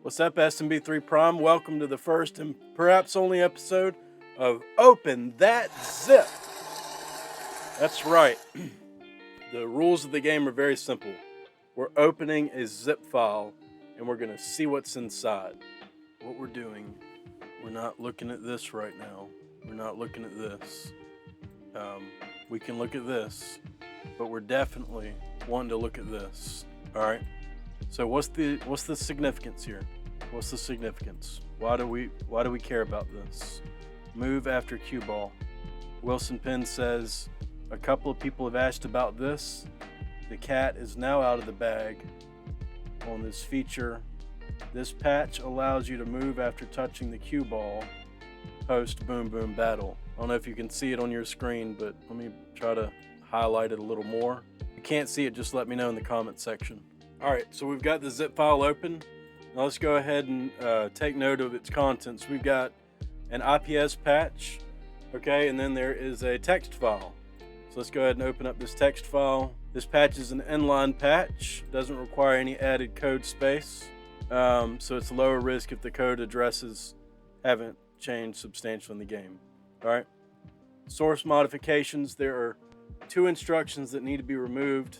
What's up, SMB3 Prime? Welcome to the first and perhaps only episode of Open That Zip. That's right. The rules of the game are very simple. We're opening a zip file and we're going to see what's inside. What we're doing, we're not looking at this right now. We're not looking at this. We can look at this, but we're definitely wanting to look at this. All right. So what's the significance here? What's the significance? Why do we care about this? Move after cue ball. Wilson Penn says a couple of people have asked about this. The cat is now out of the bag on this feature. This patch allows you to move after touching the cue ball post boom boom battle. I don't know if you can see it on your screen, but let me try to highlight it a little more. If you can't see it, just let me know in the comment section. All right, so we've got the zip file open. Now let's go ahead and take note of its contents. We've got an IPS patch, okay, and then there is a text file. So let's go ahead and open up this text file. This patch is an inline patch, doesn't require any added code space, so it's lower risk if the code addresses haven't changed substantially in the game. All right, source modifications. There are two instructions that need to be removed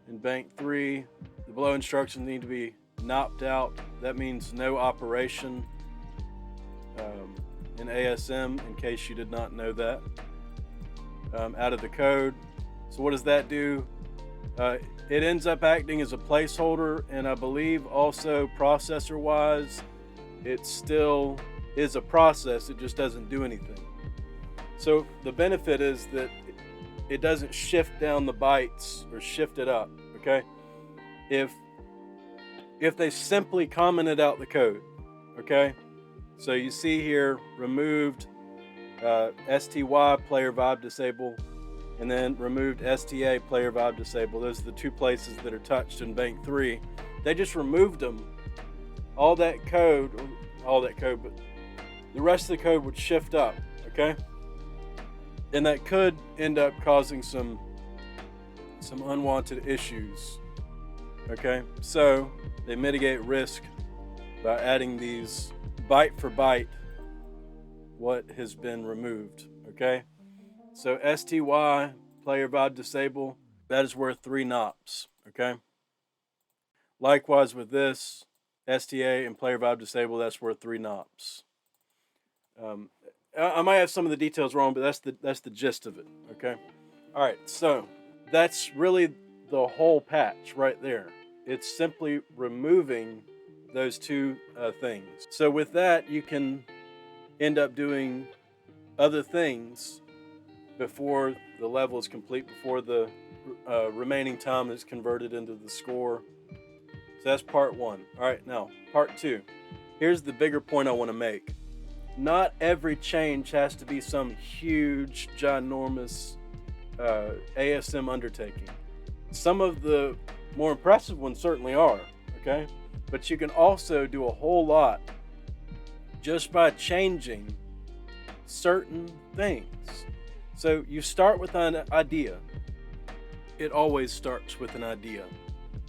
in Bank 3. The below instructions need to be knocked out. That means no operation in ASM, in case you did not know that, out of the code. So what does that do? It ends up acting as a placeholder, and I believe also processor wise it still is a process, it just doesn't do anything. So the benefit is that it doesn't shift down the bytes or shift it up, okay? If they simply commented out the code, okay? So you see here, removed STY player vibe disable, and then removed STA player vibe disable. Those are the two places that are touched in Bank 3. They just removed them. All that code, but the rest of the code would shift up, okay? And that could end up causing some unwanted issues. Okay, so they mitigate risk by adding these byte for byte what has been removed. Okay, so STY player vibe disable, that is worth 3 NOPs. Okay, likewise with this STA and player vibe disable, that's worth 3 NOPs. I might have some of the details wrong, but that's the gist of it. Okay, all right, so that's really the whole patch right there. It's simply removing those two things. So with that, you can end up doing other things before the level is complete, before the remaining time is converted into the score. So that's part 1. All right, now part 2. Here's the bigger point I want to make. Not every change has to be some huge, ginormous ASM undertaking. Some of the more impressive ones certainly are, okay? But you can also do a whole lot just by changing certain things. So you start with an idea. It always starts with an idea.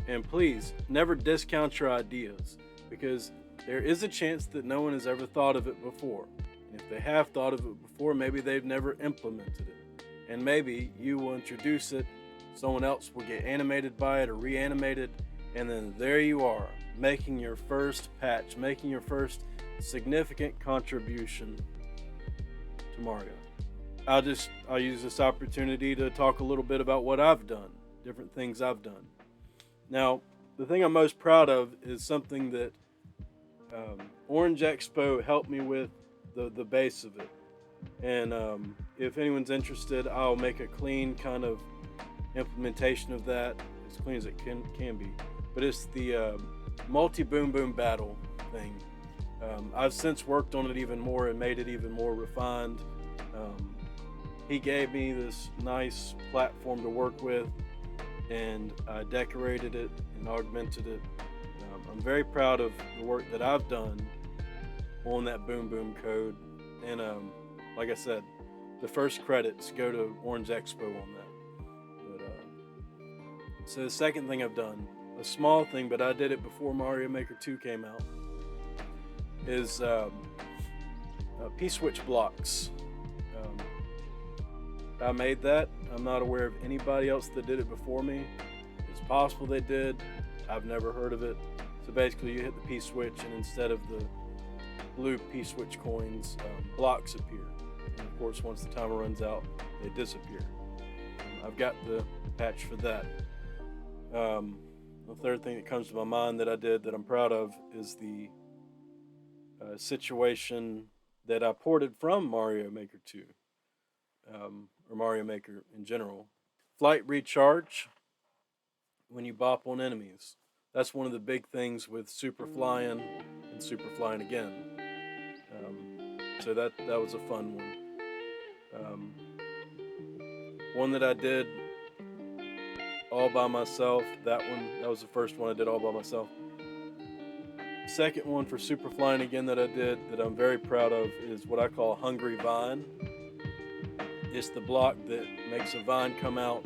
And please, never discount your ideas, because there is a chance that no one has ever thought of it before. And if they have thought of it before, maybe they've never implemented it. And maybe you will introduce it, someone else will get animated by it or reanimated, and then there you are, making your first patch, making your first significant contribution to Mario. I'll use this opportunity to talk a little bit about what I've done, different things I've done. Now, the thing I'm most proud of is something that Orange Expo helped me with, the base of it. And if anyone's interested, I'll make a clean kind of implementation of that, as clean as it can be. But it's the multi boom boom battle thing. I've since worked on it even more and made it even more refined. He gave me this nice platform to work with, and I decorated it and augmented it. I'm very proud of the work that I've done on that boom boom code, and like I said, the first credits go to Orange Expo on that. So the second thing I've done, a small thing, but I did it before Mario Maker 2 came out, is P-switch blocks. I made that. I'm not aware of anybody else that did it before me. It's possible they did. I've never heard of it. So basically you hit the P-switch, and instead of the blue P-switch coins, blocks appear. And of course, once the timer runs out, they disappear. I've got the patch for that. The third thing that comes to my mind that I did that I'm proud of is the situation that I ported from Mario Maker 2, or Mario Maker in general. Flight recharge when you bop on enemies. That's one of the big things with super flying and super flying again. So that was a fun one. One that I did all by myself, that was the first one I did all by myself. Second one for super flying again that I did that I'm very proud of is what I call Hungry Vine. It's the block that makes a vine come out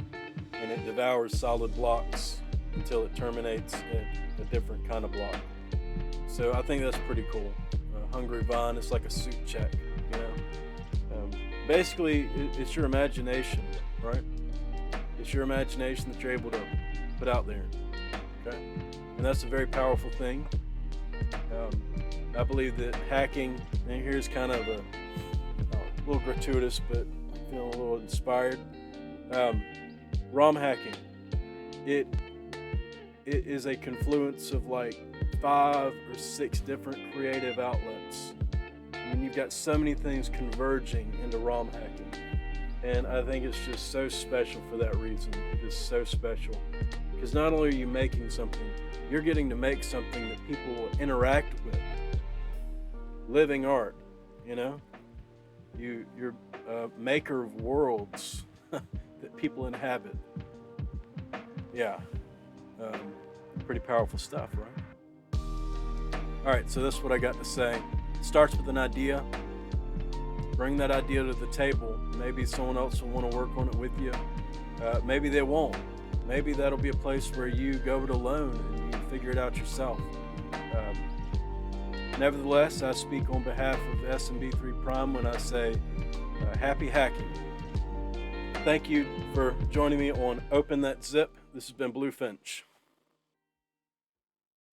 and it devours solid blocks until it terminates at a different kind of block. So I think that's pretty cool. Hungry Vine, it's like a suit check, you know. Basically, it's your imagination, right? It's your imagination that you're able to put out there, okay? And that's a very powerful thing. I believe that hacking, and here's kind of a little gratuitous, but feeling a little inspired. ROM hacking, it is a confluence of like 5 or 6 different creative outlets. I mean, you've got so many things converging into ROM hacking. And I think it's just so special for that reason. It's so special. Because not only are you making something, you're getting to make something that people will interact with. Living art, you know? You're a maker of worlds that people inhabit. Yeah. Pretty powerful stuff, right? All right, so that's what I got to say. It starts with an idea. Bring that idea to the table. Maybe someone else will want to work on it with you. Maybe they won't. Maybe that'll be a place where you go it alone and you figure it out yourself. Nevertheless, I speak on behalf of SMB3 Prime when I say happy hacking. Thank you for joining me on Open That Zip. This has been Blue Finch.